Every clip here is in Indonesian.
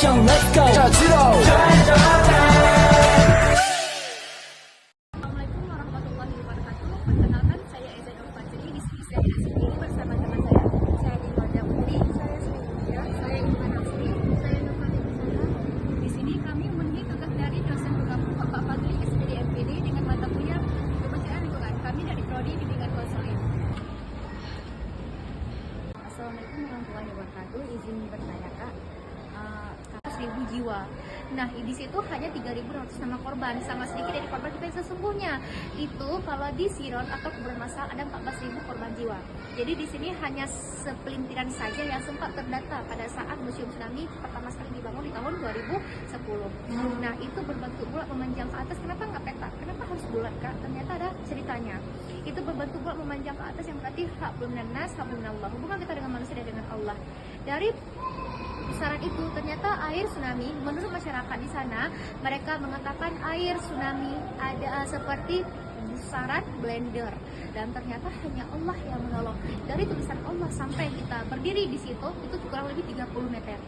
向 Let's go 炸鸡肉 Assalamualaikum warahmatullahi wabarakatuh. Perkenalkan, saya Eza Fajri. Di sini saya tidak sendiri bersama teman saya. Saya Dinda Putri, saya Sri Mulia, saya Iman Asri, saya Nurhani Musana. Di sini kami memenuhi tugas dari dosen program Bapak Fadli SPD MPD dengan mata kuliah Kementerian Lingkungan. Kami dari Prodi Bimbingan Konseling. Assalamualaikum warahmatullahi wabarakatuh. Izin bertanya Kak. 100.000 jiwa. Nah, di situ hanya 3.200 nama korban, sama sedikit dari korban kita yang sesungguhnya. Itu kalau di Siron atau kuburan massal ada 14.000 korban jiwa. Jadi di sini hanya sepelintiran saja yang sempat terdata pada saat museum tsunami pertama sekali dibangun di tahun 2010. Nah, itu berbentuk bulat memanjang ke atas. Kenapa nggak petak? Kenapa harus bulat, Kak? Ternyata ada ceritanya. Itu berbentuk bulat memanjang ke atas yang berarti hablum minannas, hablum minallah. Hubungan kita dengan manusia dan dengan Allah. Dari pusaran itu ternyata air tsunami, menurut masyarakat di sana, mereka mengatakan air tsunami ada seperti pusaran blender, dan ternyata hanya Allah yang menolong. Dari tulisan Allah sampai kita berdiri di situ itu kurang lebih 30 meter.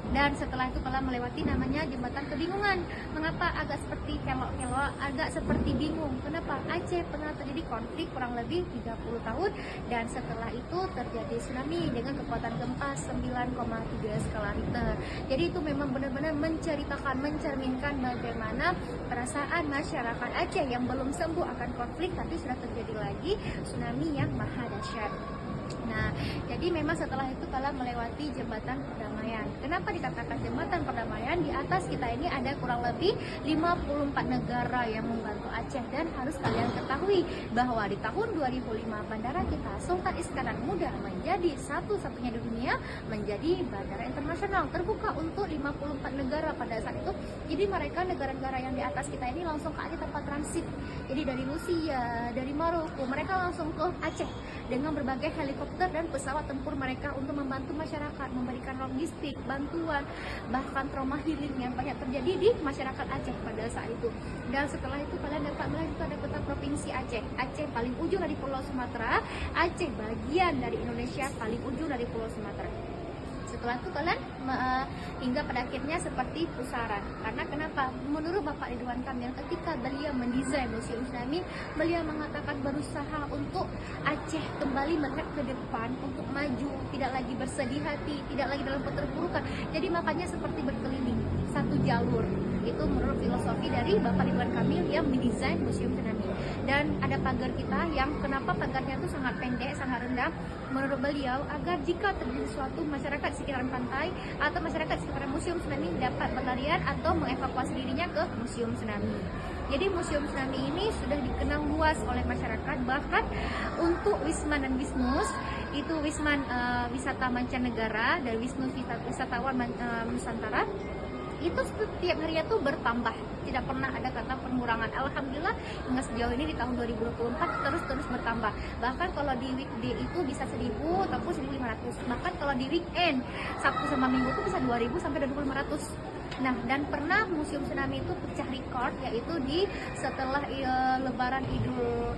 Dan setelah itu telah melewati namanya jembatan kebingungan. Mengapa agak seperti kelok-kelok, agak seperti bingung? Kenapa? Aceh pernah terjadi konflik kurang lebih 30 tahun, dan setelah itu terjadi tsunami dengan kekuatan gempa 9,3 skala Richter. Jadi itu memang benar-benar mencerminkan bagaimana perasaan masyarakat Aceh yang belum sembuh akan konflik, tapi sudah terjadi lagi tsunami yang maha dahsyat. Nah, jadi memang setelah itu telah melewati jembatan perdamaian. Kenapa dikatakan jembatan perdamaian? Di atas kita ini ada kurang lebih 54 negara yang membantu Aceh, dan harus kalian ketahui bahwa di tahun 2005 bandara kita Sultan Iskandar Muda menjadi satu-satunya di dunia menjadi bandara internasional terbuka untuk 54 negara pada saat itu. Jadi mereka negara-negara yang di atas kita ini langsung ke Aceh tempat transit. Jadi dari Rusia, dari Maroko, mereka langsung ke Aceh dengan berbagai helikopter dan pesawat tempur mereka untuk membantu masyarakat, memberikan logistik, bantuan, bahkan trauma healing yang banyak terjadi di masyarakat Aceh pada saat itu. Dan setelah itu kalian dapat melihat itu ada peta provinsi Aceh. Aceh paling ujung dari Pulau Sumatera, Aceh bagian dari Indonesia paling ujung dari Pulau Sumatera. Setelah itu kalian hingga pada akhirnya seperti pusaran. Karena kenapa? Menurut Bapak Ridwan Kamil, ketika beliau mendesain museum tsunami, beliau mengatakan berusaha untuk Aceh kembali melihat ke depan, untuk maju, tidak lagi bersedih hati, tidak lagi dalam keterpurukan. Jadi makanya seperti berkeliling satu jalur. Itu menurut filosofi dari Bapak Ridwan Kamil yang mendesain museum tsunami. Dan ada pagar kita yang kenapa pagarnya itu sangat pendek, sangat rendah. Menurut beliau, agar jika terjadi suatu masyarakat sekitaran pantai atau masyarakat sekitaran museum tsunami dapat berlarian atau mengevakuasi dirinya ke museum tsunami. Jadi museum tsunami ini sudah dikenal luas oleh masyarakat, bahkan untuk Wisman dan Wisnus, itu Wisman wisata mancanegara dan Wisnus wisatawan Nusantara, itu setiap harinya tuh bertambah, tidak pernah ada kata pengurangan. Alhamdulillah hingga sejauh ini di tahun 2024 terus bertambah. Bahkan kalau di weekday itu bisa 1.000 ataupun 1.500. Bahkan kalau di weekend Sabtu sama Minggu itu bisa 2.000 sampai 2.500. Nah, dan pernah museum tsunami itu pecah rekor, yaitu di setelah Lebaran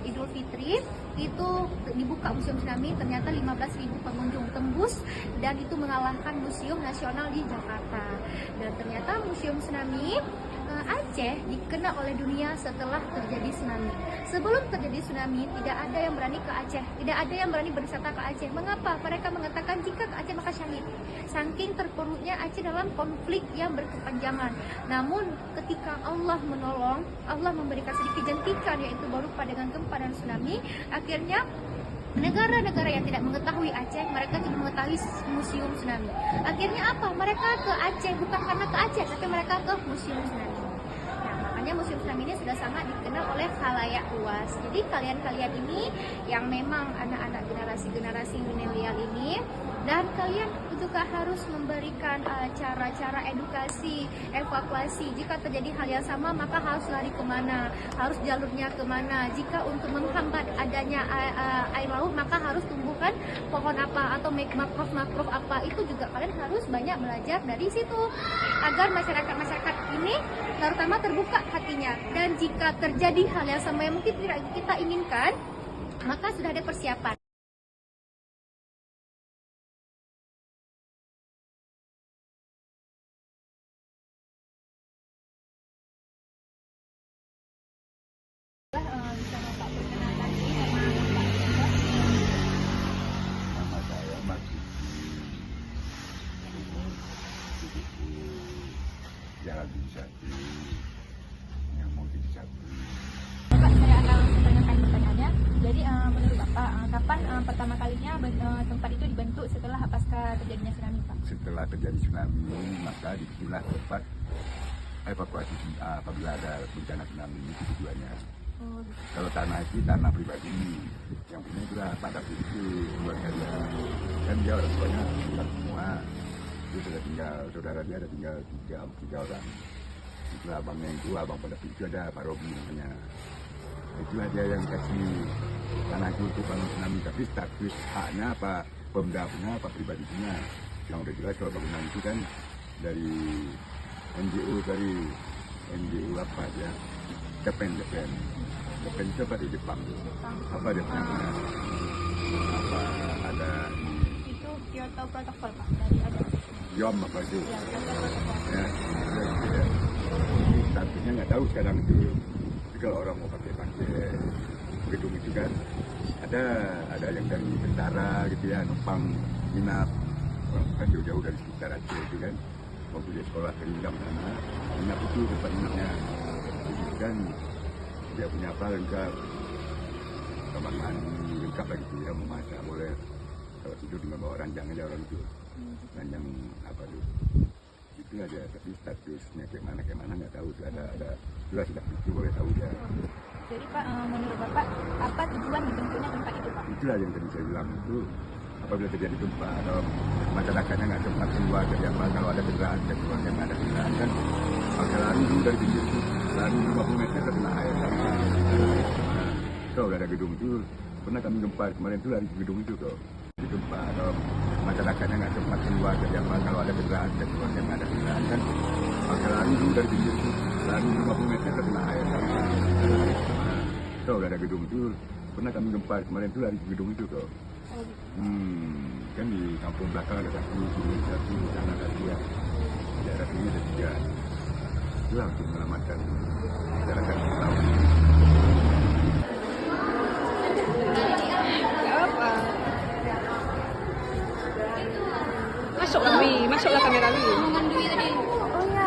Idul Fitri itu dibuka museum tsunami, ternyata 15.000 pengunjung tembus, dan itu mengalahkan museum nasional di Jakarta. Dan ternyata museum tsunami Aceh dikenal oleh dunia setelah terjadi tsunami. Sebelum terjadi tsunami, tidak ada yang berani ke Aceh, tidak ada yang berani berwisata ke Aceh. Mengapa? Mereka mengatakan jika ke Aceh maka syahid. Saking terpuruknya Aceh dalam konflik yang berkepanjangan. Namun ketika Allah menolong, Allah memberikan sedikit jentikan, yaitu berupa dengan gempa dan tsunami, akhirnya negara-negara yang tidak mengetahui Aceh, mereka tidak mengetahui museum tsunami. Akhirnya apa? Mereka ke Aceh bukan karena ke Aceh, tapi mereka ke museum tsunami. Nah, makanya museum tsunami ini sudah sangat dikenal oleh khalayak luas. Jadi kalian-kalian ini yang memang anak-anak generasi milenial ini, dan kalian juga harus memberikan cara-cara edukasi, evakuasi. Jika terjadi hal yang sama, maka harus lari kemana, harus jalurnya kemana. Jika untuk menghambat adanya air laut, maka harus tumbuhkan pohon apa atau mangrove apa. Itu juga kalian harus banyak belajar dari situ, agar masyarakat ini terutama terbuka hatinya. Dan jika terjadi hal yang sama yang mungkin tidak kita inginkan, maka sudah ada persiapan. pertama kalinya tempat itu dibentuk setelah pasca terjadinya tsunami, Pak? Setelah terjadi tsunami, maka disitulah tempat evakuasi apabila ada bencana tsunami itu tujuannya. Oh, gitu. Kalau tanah itu tanah pribadi, yang punya itu lah Pak David itu keluarga dia. Kan dia orang tuanya tinggal semua. Dia sudah tinggal, saudara dia ada tinggal tiga orang. Itu abangnya itu, abang Pak David itu ada Pak Robi namanya. Itulah dia yang kasih tanah itu untuk bangun tsunami. Tapi status haknya Pak Pemda punya, Pak pribadi punya. Yang udah jelas kalau bangunan itu kan dari NGO apa ya? Japan itu apa di Jepang? Apa dia punya? Apa ada Itu Kyoto Protocol, Pak, dari ada. Yom apa itu? Ya, Kyoto Protocol. Ya. Statusnya nggak tahu sekarang itu. Tapi kalau orang mau pakai gedung itu kan ada yang dari tentara gitu ya, numpang nginap. Orang kan jauh-jauh dari sekitar Aceh itu kan, mau punya sekolah ke Lindam sana, nginap itu tempat nginapnya. Dan dia punya apa lengkap, kamar mandi lengkap lagi tuh ya, mau masak boleh. Kalau tidur dengan bawa ranjang aja orang itu, ranjang apa tuh, itu aja. Tapi statusnya kayak mana nggak tahu. Ada jelas itu boleh tahu dia. Jadi Pak, menurut Bapak, apa tujuan dibentuknya tempat itu, Pak? Itulah yang tadi saya bilang itu, apabila terjadi gempa atau masyarakatnya nggak sempat keluar dari apa, kalau ada kendaraan dan keluarga nggak ada kendaraan kan, maka lari dulu dari pinggir itu, lari 50 meter ke tengah air. Kalau ada gedung itu, pernah kami gempa kemarin itu lari ke gedung itu kok. Di gempa atau masyarakatnya nggak sempat keluar dari apa, kalau ada kendaraan dan keluarga nggak ada kendaraan kan, maka lari dulu dari pinggir itu, lari 50 meter ke tengah air. Kalau ada gedung itu, pernah kami gempa kemarin itu lari ke gedung itu kok. Kan di kampung belakang ada satu, sini satu, sana satu ya. Daerah sini ada 3. Itulah untuk menyelamatkan masyarakat di laut. Masuklah kamera Wi. Ngomongin Dwi tadi. Oh ya.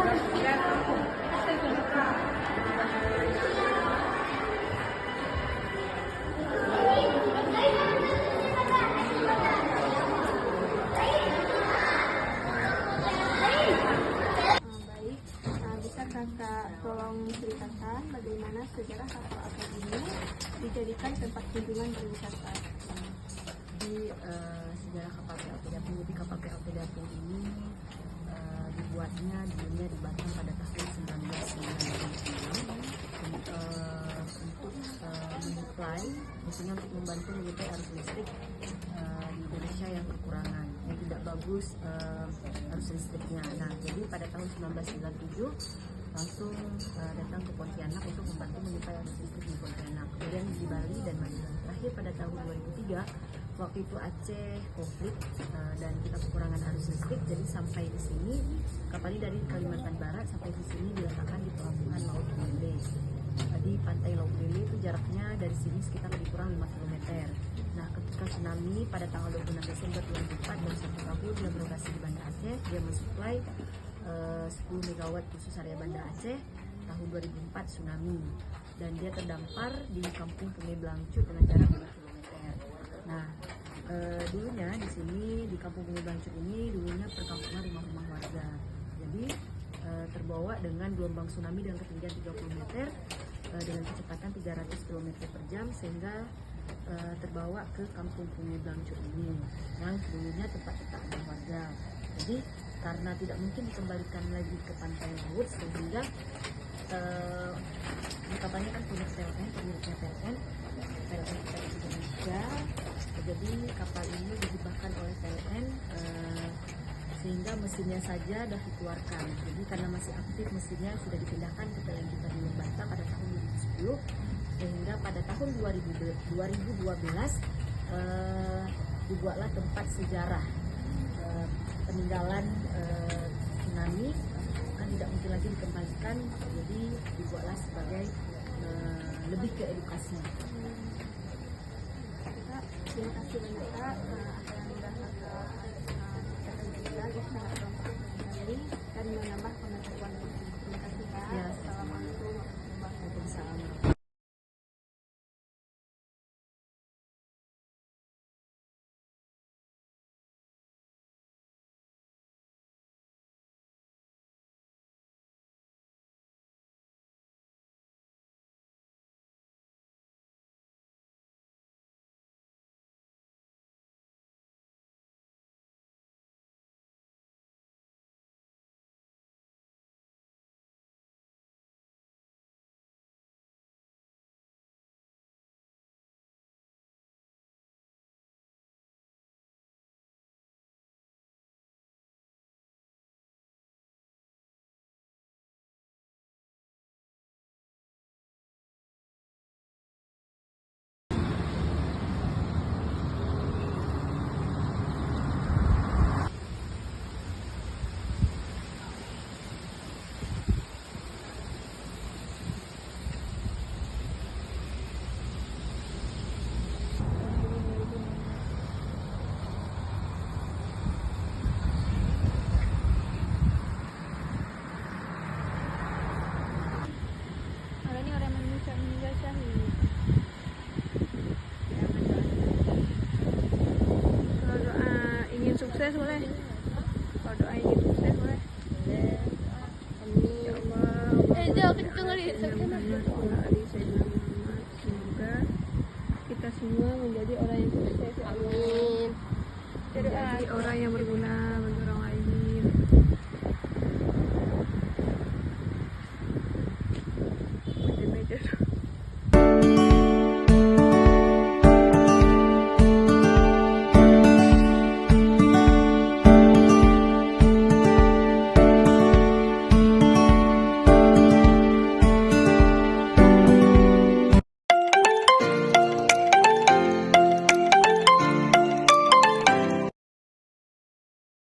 Bisa Kakak tolong ceritakan bagaimana sejarah kapal Apel ini dijadikan tempat kunjungan berwisata? Jadi sejarah kapal PLT Dapur. Jadi kapal PLT Dapur ini dibuatnya dulunya di Batam pada tahun 1999 untuk menyuplai, maksudnya untuk membantu menyuplai arus listrik di Indonesia yang kekurangan, yang tidak bagus arus listriknya. Nah, jadi pada tahun 1997 langsung datang ke Pontianak untuk membantu menyuplai arus listrik di Pontianak. Kemudian di Bali dan Magelang. Terakhir pada tahun 2003, waktu itu Aceh konflik dan kita kekurangan arus listrik, jadi sampai di sini kapal ini dari Kalimantan Barat sampai di sini diletakkan di pelabuhan Laut Lele. Di pantai Laut Lele itu jaraknya dari sini sekitar lebih kurang 5 km. Nah, ketika tsunami pada tanggal 26 Desember 2004 dan 1 tahun dia beroperasi di Banda Aceh, dia mensuplai 10 MW khusus area Banda Aceh tahun 2004 tsunami, dan dia terdampar di kampung Pungai Blangcut dengan jarak 5 km. Nah, dulunya di sini di kampung Pungai Blangcut ini dulunya perkampungan rumah-rumah warga. Jadi terbawa dengan gelombang tsunami dengan ketinggian 30 meter dengan kecepatan 300 km per jam, sehingga terbawa ke kampung Pungai Blangcut ini yang dulunya tempat perkampungan warga. Jadi karena tidak mungkin dikembalikan lagi ke pantai laut, sehingga kapalnya kan punya PLN, pemiliknya PLN Indonesia. Jadi kapal ini dihibahkan oleh PLN sehingga mesinnya saja sudah dikeluarkan. Jadi karena masih aktif mesinnya sudah dipindahkan ke PLN kita di Lembata pada tahun 2010, sehingga pada tahun 2012 dibuatlah tempat sejarah peninggalan tsunami, kan tidak mungkin lagi dikembalikan, jadi dibuatlah sebagai lebih ke edukasi. Terima kasih banyak Kak, apa yang sudah Kakak ceritakan itu sangat bermanfaat sekali dan menambah pengetahuan. Terima kasih Kak. Ya, Assalamualaikum warahmatullahi wabarakatuh. sukses boleh. Kalau doain gitu sukses boleh. Ya Allah. Jangan kenceng kali. Semoga kita semua menjadi orang yang sukses. Amin. Jadi orang yang berguna